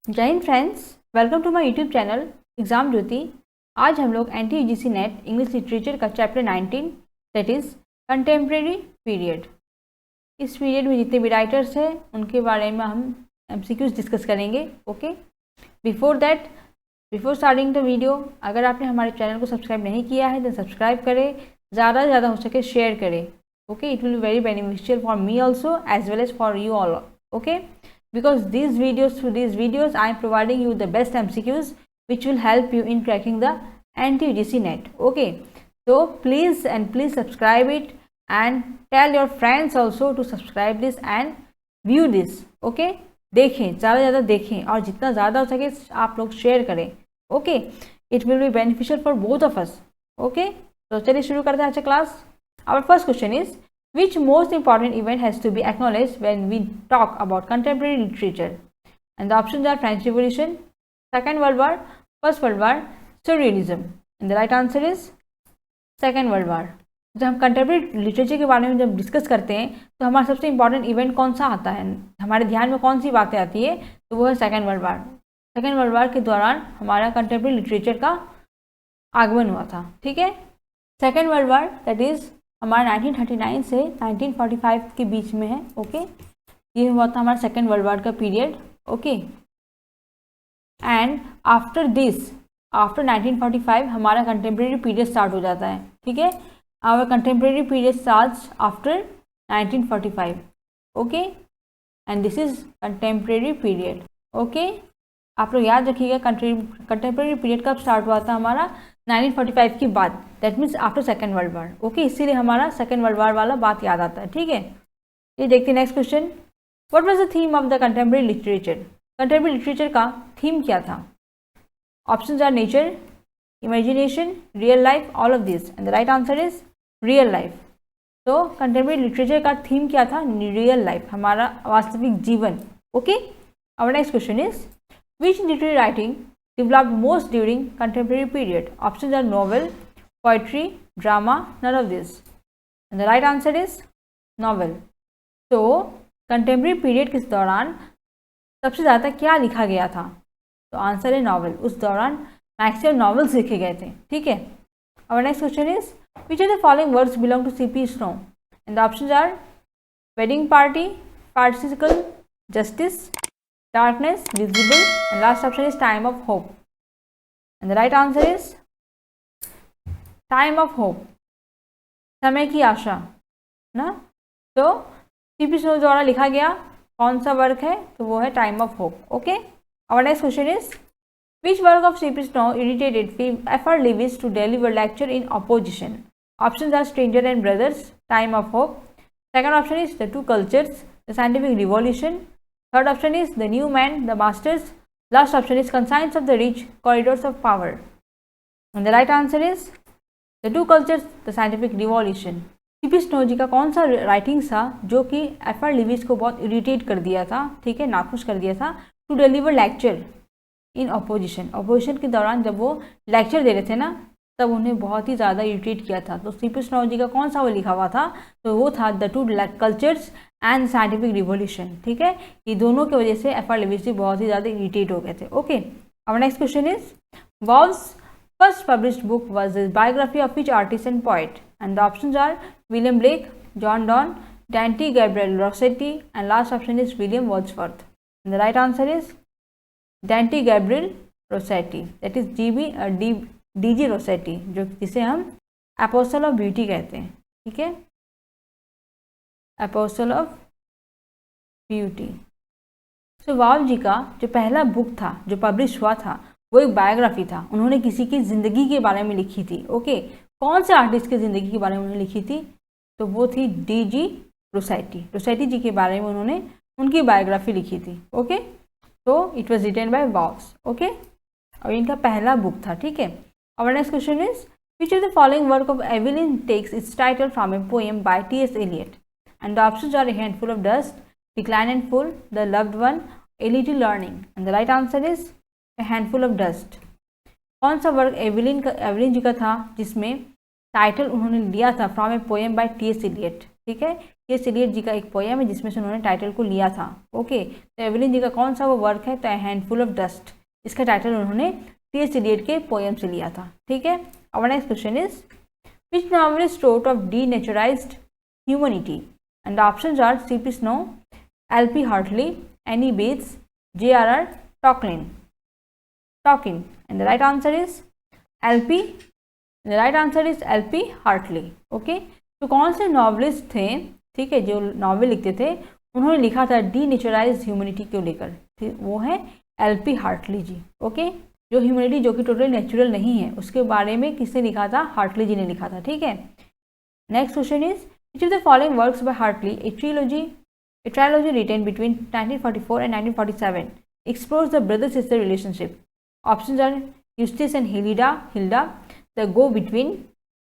जय हिंद friends, welcome to my YouTube channel exam Jyoti. आज हम लोग NTA UGC NET English literature का chapter 19 that is contemporary period. इस पीरियड में जितने भी राइटर्स हैं उनके बारे में हम एमसीक्यूज डिस्कस करेंगे। Okay, before starting the video, अगर आपने हमारे चैनल को सब्सक्राइब नहीं किया है तो सब्सक्राइब करें, ज़्यादा से ज़्यादा हो सके शेयर करें। Okay, it will be very beneficial for me also as well as for you all. Okay, because through these videos I am providing you the best MCQs which will help you in cracking the NTE-UGC net. Okay, so please subscribe it and tell your friends also to subscribe this and view this. Okay, देखें, ज़्यादा से ज़्यादा देखें और जितना ज़्यादा हो सके आप लोग शेयर करें। Okay, it will be beneficial for both of us. Okay, तो चलिए शुरू करते हैं आज का class. Our first question is which most important event has to be acknowledged when we talk about contemporary literature? And the options are French Revolution, Second World War, First World War, Surrealism. And the right answer is Second World War. जब हम contemporary literature के बारे में जब discuss करते हैं तो हमारा सबसे इम्पॉर्टेंट इवेंट कौन सा आता है, हमारे ध्यान में कौन सी बातें आती है, तो वो है second world war. Second world war के दौरान हमारा कंटेम्प्रेरी लिटरेचर का आगमन हुआ था। ठीक है, second world war that is हमारा 1939 से 1945 के बीच में है। ओके, ये हुआ था हमारा सेकेंड वर्ल्ड वार का पीरियड। ओके, एंड आफ्टर 1945 हमारा कंटेम्प्रेरी पीरियड स्टार्ट हो जाता है। ठीक है, our contemporary period starts after 1945। Okay, and this is contemporary period. Okay, आप लोग याद रखिएगा कंटेम्प्रेरी पीरियड कब स्टार्ट हुआ था हमारा 1945 के बाद, that means after second world war. Okay, इसीलिए हमारा सेकेंड वर्ल्ड वार वाला बात याद आता है। ठीक है, ये देखते हैं next question. What was the theme of the contemporary literature? Contemporary literature का थीम क्या था? Options are nature, imagination, real life, all of this. And the right answer is real life. तो कंटेम्प्रेरी लिटरेचर का theme क्या था? Real life, हमारा वास्तविक जीवन। Okay, our next question is which literary writing developed most during contemporary period? Options are novel, poetry, drama, none of this. And the right answer is novel. So contemporary period के दौरान सबसे ज़्यादा क्या लिखा गया था? तो आंसर है नॉवल। उस दौरान मैक्सिमम नॉवेल्स लिखे गए थे। ठीक है, our next question is which of the following works belong to C.P. Snow? And the options are wedding party, farcical, justice, darkness, visible, and last option is time of hope. And the right answer is time of hope, समय की आशा ना। तो CP snow द्वारा लिखा गया कौन सा work है? तो वो है time of hope. Okay, our next question is which work of CP Snow irritated FR Leavis to deliver lecture in opposition? Options are stranger and brothers, time of hope. Second option is the two cultures, the scientific revolution. Third option is the new man, the masters. Last option is conscience of the rich, corridors of power. And the right answer is the two cultures, the scientific revolution. C P Snow ji का कौन सा writing था जो कि FR Lewis को बहुत irritate कर दिया था? ठीक है, नाखुश कर दिया था। To deliver lecture in opposition, opposition के दौरान जब वो लेक्चर दे रहे थे ना तब उन्हें बहुत ही ज़्यादा इरिटेट किया था। तो सीपी स्नो जी का कौन सा वो लिखा हुआ था? तो वो था the two cultures and scientific revolution. ठीक है, ये दोनों की वजह से एफआर लिविस जी बहुत ही ज़्यादा इरिटेट हो गए थे। Okay, our next question is Waugh's first published book was the biography of which artist and poet? And the options are William Blake, John Donne, Dante Gabriel Rossetti, and last option is William Wordsworth. And the right answer is Dante Gabriel Rossetti, that is D G Rossetti, जो जिसे हम apostle of beauty कहते हैं। ठीक है, apostle of beauty. सो वाव जी का जो पहला बुक था जो पब्लिश हुआ था वो एक बायोग्राफी था। उन्होंने किसी की ज़िंदगी के बारे में लिखी थी। ओके, कौन से आर्टिस्ट की ज़िंदगी के बारे में उन्होंने लिखी थी? तो वो थी डीजी रोसेटी। रोसेटी जी के बारे में उन्होंने उनकी बायोग्राफी लिखी थी। ओके, तो it was written by Waugh's. Okay, और इनका पहला बुक था। ठीक है, our next question is which of the following work of Evelyn takes its title from a poem by T.S. Eliot? And the options are A Handful of Dust, Decline and Fall, The Loved One, A Little Learning. And the right answer is A Handful of Dust. कौन सा work Evelyn जी का था जिसमें title उन्होंने लिया था from a poem by T.S. Eliot? ठीक है, टी.एस. एलियट जी का एक पोएम है जिसमें से उन्होंने टाइटल को लिया था। ओके, तो एवलिन जी का कौन सा वो वर्क है, तो हैंडफुल ऑफ डस्ट, इसका टाइटल उन्होंने टी.एस. एलियट के पोएम से लिया था। ठीक है, our next question is which novelist wrote of denaturised humanity, and the options are C.P. Snow, L.P. Hartley, Annie Bates, J.R.R. Tolkien, and the right answer is L.P. The right answer is L.P. Hartley. Okay, तो कौन से novelist थे, ठीक है, जो novel लिखते थे, उन्होंने लिखा था डीनेचराइज ह्यूमैनिटी को लेकर, वो है L.P. हार्टली जी। ओके, जो ह्यूमैनिटी जो कि टोटली नेचुरल नहीं है, उसके बारे में किसने लिखा था, हार्टली जी ने लिखा था। ठीक है, next question is which of the following works by Hartley, a trilogy written between 1944 and 1947 explores the brother-sister relationship. Options are Eustace and Hilda, the go-between,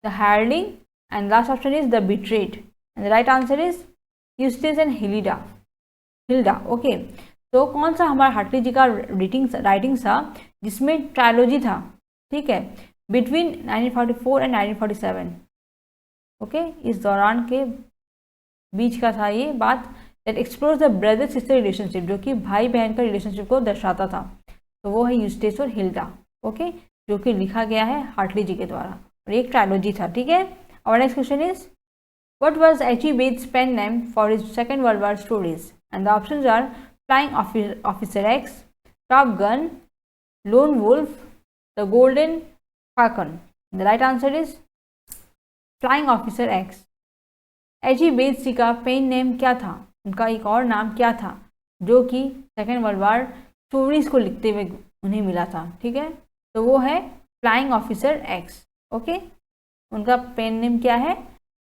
the hireling, and last option is the betrayed. And the right answer is Eustace and Hilda. Okay, तो कौन सा हमारा Hartley जी का writing था जिसमें trilogy था, ठीक है, बिटवीन 1944 एंड 1947। ओके, इस दौरान के बीच का था ये बात, that explores the brother sister relationship, जो कि भाई बहन का रिलेशनशिप को दर्शाता था, तो वो है यूस्टेस और हिल्डा। ओके, जो कि लिखा गया है हार्टली जी के द्वारा, और एक ट्रायलॉजी था। ठीक है, और next question is what was H.E. Bates' pen name for his Second World War stories? And the options are Flying Officer X, Top Gun, Lone Wolf, The Golden Falcon. The right answer is Flying Officer X. H.E. Bates जी का pen name क्या था, उनका एक और नाम क्या था, जो कि सेकेंड वर्ल्ड वार स्टोरीज को लिखते हुए उन्हें मिला था। ठीक है, तो वो है फ्लाइंग ऑफिसर एक्स। ओके, उनका पेन नेम क्या है,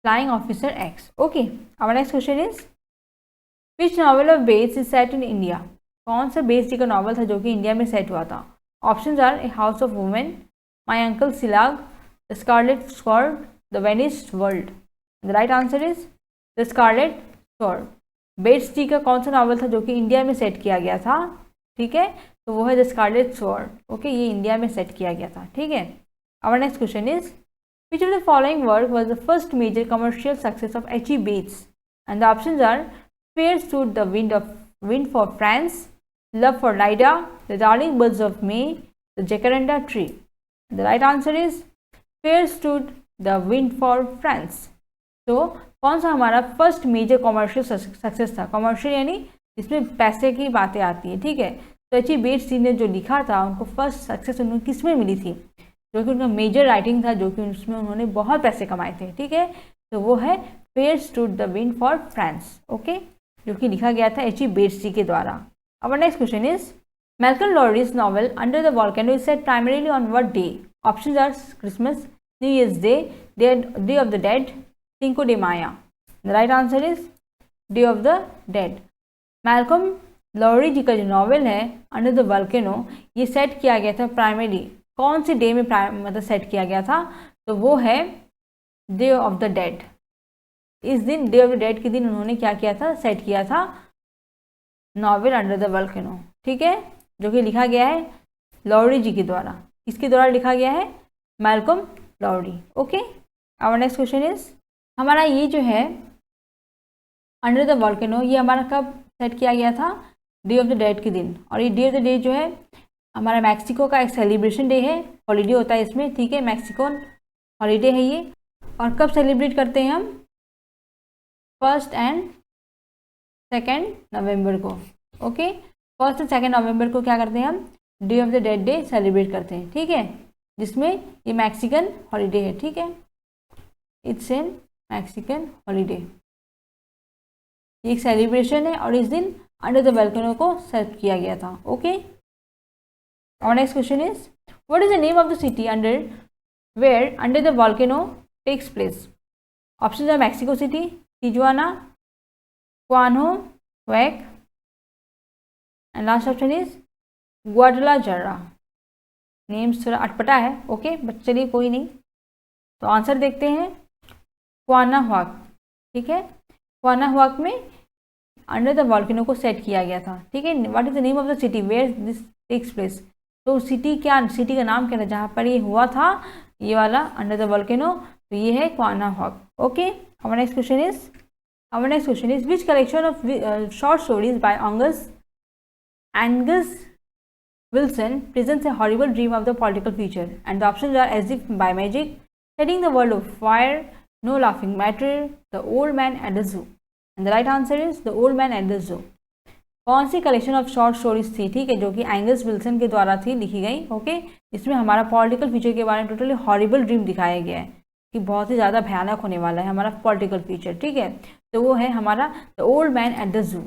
flying officer X. Okay, our next question is which novel of Bates is set in India, कौन सा बेट्स जी का नॉवल था जो कि इंडिया में सेट हुआ था। Options are a house of women, my uncle Silas, the scarlet sword, the vanished world. The right answer is the scarlet sword. Bates ji का कौन सा नॉवल था जो कि इंडिया में सेट किया गया था, ठीक है, तो वो है द स्कारलेट स्वॉर्ड। ओके, ये इंडिया में सेट किया गया था। ठीक है, our next question is which of the following work was the first major commercial success of H.E. Bates? And the options are Fair Stood the Wind for France, Love for Lida, The Darling Birds of May, The Jacaranda Tree. And the right answer is Fair Stood the Wind for France. तो कौन सा हमारा first major commercial success था, commercial यानी जिसमें पैसे की बातें आती है। ठीक है, तो H.E. Bates जी ने जो लिखा था, उनको फर्स्ट सक्सेस उन्हें किस में मिली थी, जो कि उनका मेजर राइटिंग था, जो कि उसमें उन्होंने बहुत पैसे कमाए थे। ठीक है, तो वो है fair stood the wind for France. Okay, जो कि लिखा गया था H.E. Bates जी के द्वारा। अब next question is Malcolm Lowry's novel under the volcano is set primarily on what day. Options are Christmas, new years day, day of the dead, Cinco de Mayo. The right answer is day of the dead. Malcolm Lowry ji का जो novel है under the volcano, ये set किया गया था primary कौन से day में मतलब सेट किया गया था, तो वो है डे ऑफ द डेड। इस दिन डे ऑफ द डेड के दिन उन्होंने क्या किया था, सेट किया था नॉवेल अंडर द वॉल्केनो। ठीक है, जो कि लिखा गया है लॉरी जी के द्वारा। किसके द्वारा लिखा गया है, Malcolm Lowry. Okay, our next question is हमारा ये जो है अंडर द वॉल्केनो, ये हमारा कब सेट किया गया था, डे ऑफ द डेड के दिन। और ये डे ऑफ द डे जो है हमारा मैक्सिको का एक सेलिब्रेशन डे है, हॉलीडे होता है इसमें। ठीक है, मैक्सिकन हॉलीडे है ये। और कब सेलिब्रेट करते हैं हम, 1 एंड 2 नवंबर को। ओके, 1 और 2 नवंबर को क्या करते हैं हम, day of the dead day celebrate करते हैं। ठीक है, जिसमें ये मैक्सिकन हॉलीडे है। ठीक है, इट्स एन मैक्सिकन हॉलीडे, एक सेलिब्रेशन है और इस दिन अंडर द वॉल्केनो को सेट किया गया था। Okay, our next question is what is the name of the city under the volcano takes place? Options are Mexico City, Tijuana, Cuauhtémoc, and last option is Guadalajara. Names थोड़ा अटपटा है। Okay, but चलिए कोई नहीं, तो answer देखते हैं क्वानाहुआक। ठीक है, क्वानाहुआक में अंडर द वॉल्केनो को सेट किया गया था। ठीक है, what is the name of the city where this takes place, तो सिटी का नाम क्या था जहाँ पर ये हुआ था, ये वाला अंडर द वॉल्केनो, तो ये है Quauhnahuac. Okay, our next question is Our next question is, which collection of short stories by Angus Wilson presents a horrible dream of the political future? And the options are As If by Magic, Setting the World of Fire, No Laughing Matter, The Old Man at the Zoo. And the right answer is The Old Man at the Zoo. कौन सी collection of short stories थी, ठीक है, जो कि Angus Wilson के द्वारा थी लिखी गई, ओके। इसमें हमारा पॉलिटिकल फ्यूचर के बारे में टोटली हॉरिबल ड्रीम दिखाया गया है कि बहुत ही ज़्यादा भयानक होने वाला है हमारा पॉलिटिकल फ्यूचर, ठीक है। तो वो है हमारा the old man at the जू।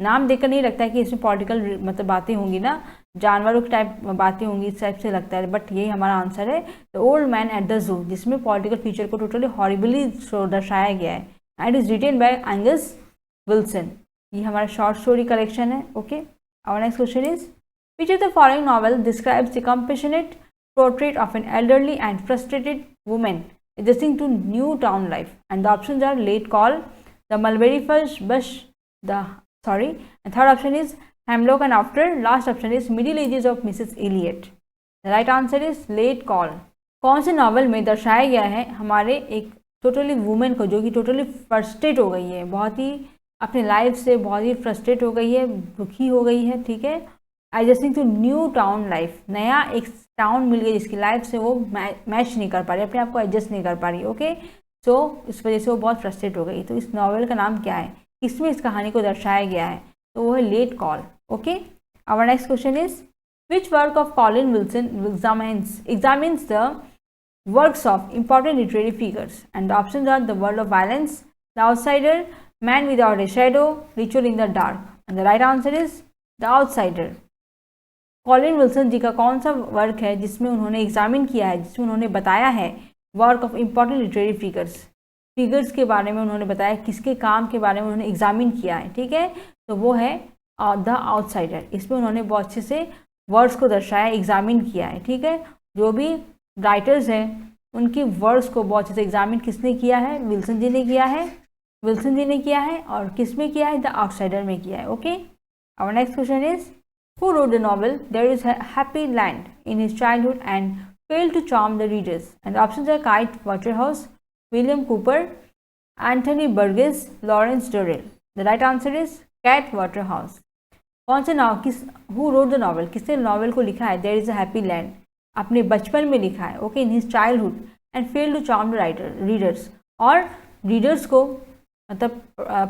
नाम देखकर नहीं लगता है कि इसमें पॉलिटिकल मतलब बातें होंगी ना, जानवरों की टाइप बातें होंगी, इस टाइप से लगता है, बट यही हमारा आंसर है the old man at the zoo, जिसमें पॉलिटिकल फ्यूचर को टोटली हॉरिबली दर्शाया गया है and is written by Angus Wilson. ये हमारा शॉर्ट स्टोरी कलेक्शन है, okay. Our next question is, which of the following novel describes the compassionate portrait of an elderly and frustrated women adjusting to new town life? And the options are Late Call, The Mulberry Bush, and third option is Hemlock and After. Last option is Middle Ages of Mrs. Elliot. The right answer is Late Call. कौन से novel में दर्शाया गया है हमारे एक totally women को जो कि टोटली फ्रस्ट्रेट हो गई है, बहुत ही अपने लाइफ से बहुत ही फ्रस्ट्रेट हो गई है, दुखी हो गई है, ठीक है, adjusting to new town life, नया एक टाउन मिल गया जिसकी लाइफ से वो मैच नहीं कर पा रही, अपने आप को एडजस्ट नहीं कर पा रही, ओके। सो इस वजह से वो बहुत फ्रस्ट्रेट हो गई। तो इस नॉवल का नाम क्या है, किसमें इस कहानी को दर्शाया गया है, तो वो है late call, okay. Our next question is, which work of Colin Wilson examines the works of important literary figures? And the options are the world of violence, the outsider, man without a shadow, ritual in the dark. And the right answer is the outsider. Colin Wilson ji का कौन सा work है जिसमें उन्होंने examine किया है, जिसमें उन्होंने बताया है work of important literary figures के बारे में उन्होंने बताया, किसके काम के बारे में उन्होंने एग्जामिन किया है, ठीक है, तो वो है द आउटसाइडर। इसमें उन्होंने बहुत अच्छे से वर्ड्स को दर्शाया, एग्जामिन किया है, ठीक है। जो भी राइटर्स हैं उनकी वर्ड्स को बहुत अच्छे से एग्जामिन किसने किया है, विल्सन जी ने किया है, और किस में किया है, द आउटसाइडर में किया है, okay. Our next question is, who wrote the novel There is a Happy Land in his childhood and failed to charm the readers? And the options are Kite Waterhouse, William Cooper, Anthony Burgess, Lawrence Durrell. The right answer is Kite Waterhouse. कौन से who wrote the novel, किसने novel को लिखा है There is a Happy Land, अपने बचपन में लिखा है, okay, in his childhood and failed to charm the readers, और रीडर्स को मतलब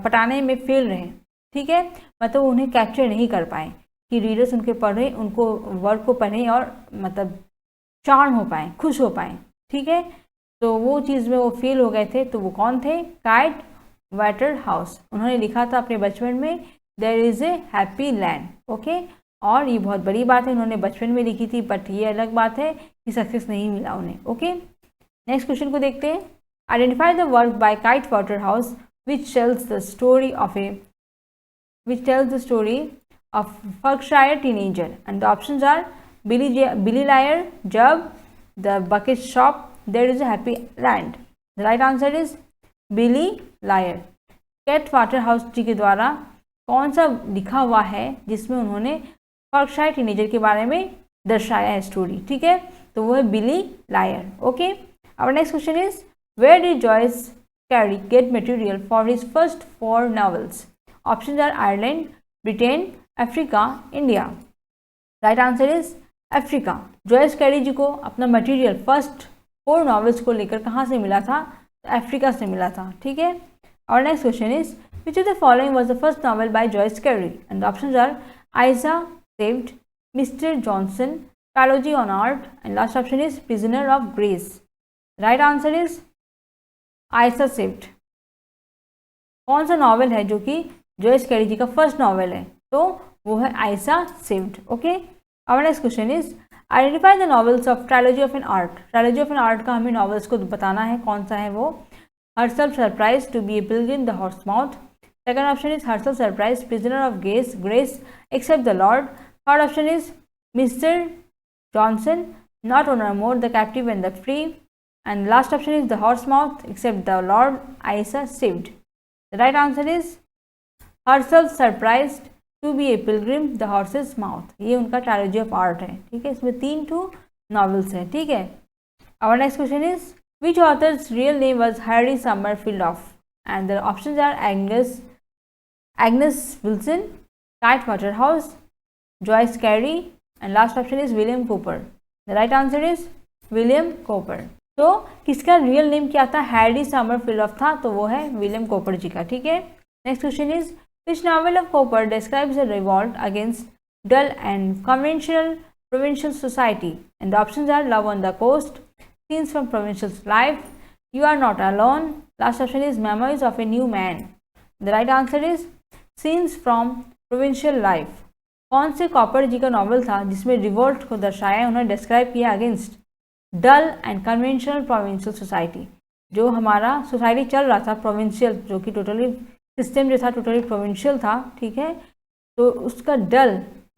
पटाने में फेल रहे, ठीक है, मतलब उन्हें कैप्चर नहीं कर पाए कि रीडर्स उनके पढ़ें, उनको वर्क को पढ़ें और मतलब चार्म हो पाएँ, खुश हो पाएँ, ठीक है। तो वो चीज़ में वो फेल हो गए थे। तो वो कौन थे, काइट वाटरहाउस। उन्होंने लिखा था अपने बचपन में there is a happy land, okay. और ये बहुत बड़ी बात है, उन्होंने बचपन में लिखी थी, बट ये अलग बात है कि सक्सेस नहीं मिला उन्हें, ओके। नेक्स्ट क्वेश्चन को देखते हैं। Identify the work by kite Waterhouse which tells the story of Berkshire teenager, and the options are Billy Liar, Jub, The Bucket Shop, There is a Happy Land. The right answer is Billy Liar. Keith Waterhouse ji के द्वारा कौन सा लिखा हुआ है जिसमें उन्होंने Berkshire teenager के बारे में दर्शाया है स्टोरी, ठीक है, तो वो है Billy Liar, okay. Our next question is, where did Joyce Cary get material for his first 4 novels? Options are Ireland, Britain, Africa, India. Right answer is Africa. Joyce Cary ji को अपना मटेरियल फर्स्ट 4 novels को लेकर कहाँ से मिला था, तो Africa से मिला था, ठीक है। और next question is, which of the following was the first novel by Joyce Cary? And the options are Aissa saved, mister Johnson, trilogy on art, and last option is prisoner of grace. Right answer is Aissa saved. कौन सा novel है जो कि Joyce Cary जी का first novel है, तो वो है Aissa saved, okay. Our next question is, identify the novels of trilogy of an art. Trilogy of an art का हमें नॉवेल्स को बताना है, कौन सा है वो। Herself surprise, to be a pilgrim, the horse mouth. Second option is herself surprise, prisoner of grace, except the lord. Third option is mister Johnson, not honour more, the captive and the free. And last option is the horse mouth, except the lord, Aissa saved. The right answer is herself surprise, to be a pilgrim, the horse's mouth. ये उनका trilogy of art है, ठीक है, इसमें 3 novels हैं, ठीक है। Our next question is, which author's real name was Harry Summerfield of? And the options are Agnes Wilson, Keith Waterhouse, Joyce Cary and last option is William Cooper. The right answer is William Cooper. तो किसका real name क्या था? Harry Sommerfeld था, तो वो है William Cooper जी का। ठीक है, next question is which novel of Cooper describes a revolt against dull and conventional provincial society, and the options are Love on the Coast, Scenes from Provincial Life, You Are Not Alone, last option is Memories of a New Man। The right answer is Scenes from Provincial Life। कौन से copper जी का novel था जिसमें revolt को दर्शाया, उन्होंने describe किया against dull and conventional provincial society. जो हमारा सोसाइटी चल रहा था प्रोविंशियल, जो कि टोटली सिस्टम जो था टोटली प्रोविंशियल था, ठीक है, तो उसका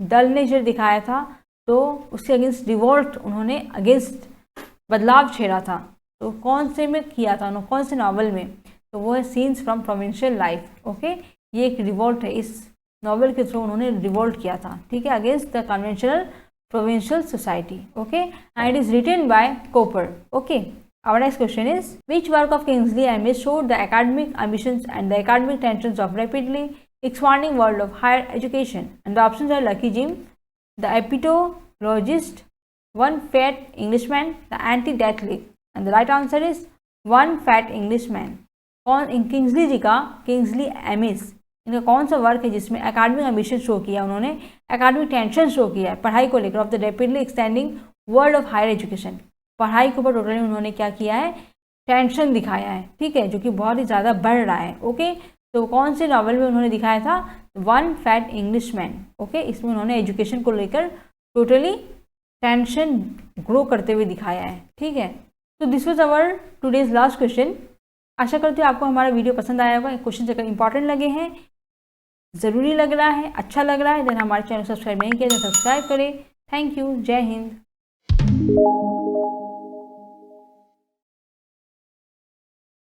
डल नेचर दिखाया था, तो उसके अगेंस्ट रिवोल्ट उन्होंने अगेंस्ट बदलाव छेड़ा था। तो कौन से में किया था उन्होंने, कौन से नॉवल में? तो वो है scenes from provincial life. Okay, ये एक रिवोल्ट है, इस नॉवल के थ्रू उन्होंने रिवोल्ट किया था, ठीक है, against the conventional provincial society. Okay, and it is written by Cooper. Okay, our next question is which work of Kingsley Amis showed the academic ambitions and the academic tensions of rapidly expanding world of higher education? And the options are Lucky Jim, The Epitologist, One Fat Englishman, The Anti-Death League, and the right answer is One Fat Englishman। कौन Kingsley जी का, Kingsley amiss, इनका कौन सा work है जिसमें academic ambition show किया, उन्होंने academic tension show किया है पढ़ाई को लेकर, of the rapidly extending world of higher education. पढ़ाई के ऊपर टोटली उन्होंने क्या किया है, टेंशन दिखाया है, ठीक है, जो कि बहुत ही ज़्यादा बढ़ रहा है। ओके, तो कौन से नॉवल में उन्होंने दिखाया था? One fat Englishman. ओके, इसमें उन्होंने एजुकेशन को लेकर टोटली टेंशन ग्रो करते हुए दिखाया है, ठीक है। तो this was our today's last question. आशा करती हूँ आपको हमारा वीडियो पसंद आया होगा। क्वेश्चन अगर इंपॉर्टेंट लगे हैं, ज़रूरी लग रहा है, अच्छा लग रहा है, देन हमारे चैनल सब्सक्राइब नहीं किया तो सब्सक्राइब करें। थैंक यू, जय हिंद।